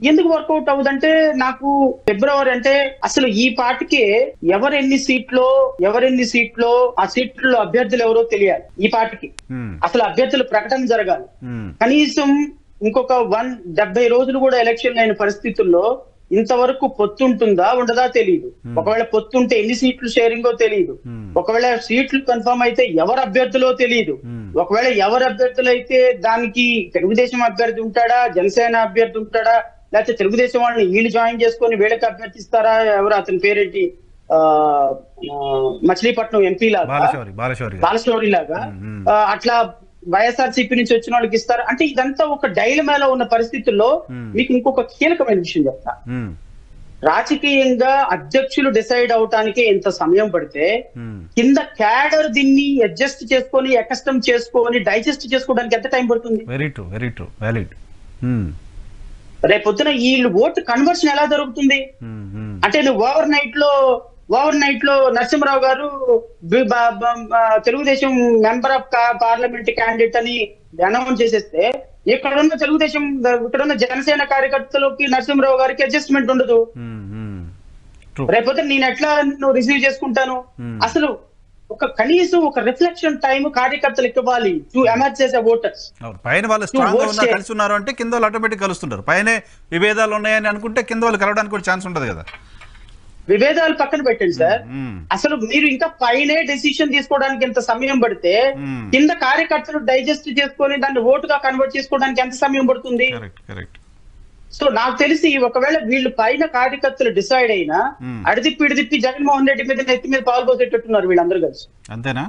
ఎందుకు వర్కౌట్ అవ్వదంటే నాకు ఫిబ్రవరి అంటే అసలు ఈ పార్టీకే ఎవరెన్ని సీట్లో ఆ సీట్లలో అభ్యర్థులు ఎవరో తెలియాలి ఈ పార్టీకి. అసలు అభ్యర్థుల ప్రకటన జరగాలి. కనీసం ఇంకొక 170 రోజులు కూడా ఎలక్షన్ అయిన పరిస్థితుల్లో ఇంతవరకు పొత్తుంటుందా ఉండదా తెలియదు. ఒకవేళ పొత్తుంటే ఎన్ని సీట్లు షేరింగో తెలియదు. ఒకవేళ సీట్లు కన్ఫర్మ్ అయితే ఎవరు అభ్యర్థులో తెలియదు. ఒకవేళ ఎవరు అభ్యర్థులు అయితే దానికి తెలుగుదేశం అభ్యర్థి ఉంటాడా, జనసేన అభ్యర్థి ఉంటాడా, లేకపోతే తెలుగుదేశం వాళ్ళని వీళ్ళు జాయిన్ చేసుకొని వీళ్ళకి అభ్యర్థిస్తారా, ఎవరు అతని పేరేంటి మచిలీపట్నం ఎంపీ లాగా బాలశౌరి లాగా అట్లా వైఎస్ఆర్సీపీ నుంచి వచ్చిన వాళ్ళకి ఇస్తారు అంటే ఇదంతా ఒక డైలమాలో ఉన్న పరిస్థితుల్లో మీకు ఇంకొక కీలకమైన విషయం చెప్తా. రాజకీయంగా అధ్యక్షులు డిసైడ్ అవటానికి ఎంత సమయం పడితే కింద క్యాడర్ దీన్ని అడ్జస్ట్ చేసుకొని ఎకస్టమ్ చేసుకొని డైజెస్ట్ చేసుకోవడానికి ఎంత టైం పడుతుంది? Very true valid. రేపొద్దున వీళ్ళు ఓటు కన్వర్షన్ ఎలా జరుగుతుంది అంటే నువ్వు ఓవర్ నైట్ లో నరసింహరావు గారు Telugu Desam member of parliament candidate అని అనౌన్స్ చేసేస్తే ఇక్కడున్న జనసేన కార్యకర్తలకి నరసింహరావు గారికి అడ్జస్ట్మెంట్ ఉండదు. రేపొద్దు నేను ఎట్లా రిసీవ్ చేసుకుంటాను? అసలు కనీసం ఒక రిఫ్లెక్షన్ టైం కార్యకర్తలకు ఇవ్వాలి టు ఎమర్జ్ చేసే ఓటర్స్. పైన వాళ్ళు స్ట్రాంగ్ గా ఉన్నారు, కలిసి ఉన్నారు అంటే కింద వాళ్ళు ఆటోమేటిక్ కలుస్తుంటారు. పైన విభేదాలు ఉన్నాయని అనుకుంటే కింద వాళ్ళు కలవడానికి కూడా ఛాన్స్ ఉండదు కదా. విభేదాలు పక్కన పెట్టండి సార్, అసలు మీరు ఇంకా పైనే డెసిషన్ తీసుకోవడానికి ఎంత సమయం పడితే కింద కార్యకర్తలు డైజెస్ట్ చేసుకొని దాన్ని ఓటుగా కన్వర్ట్ చేసుకోవడానికి ఎంత సమయం పడుతుంది? సో నాకు తెలిసి ఒకవేళ వీళ్ళు పైన కార్యకర్తలు డిసైడ్ అయినా అడిదిప్పి జగన్మోహన్ రెడ్డి మీద నెత్తి మీద పాలు పోసేటట్టున్నారు వీళ్ళందరూ కలిసి. అంతేనా?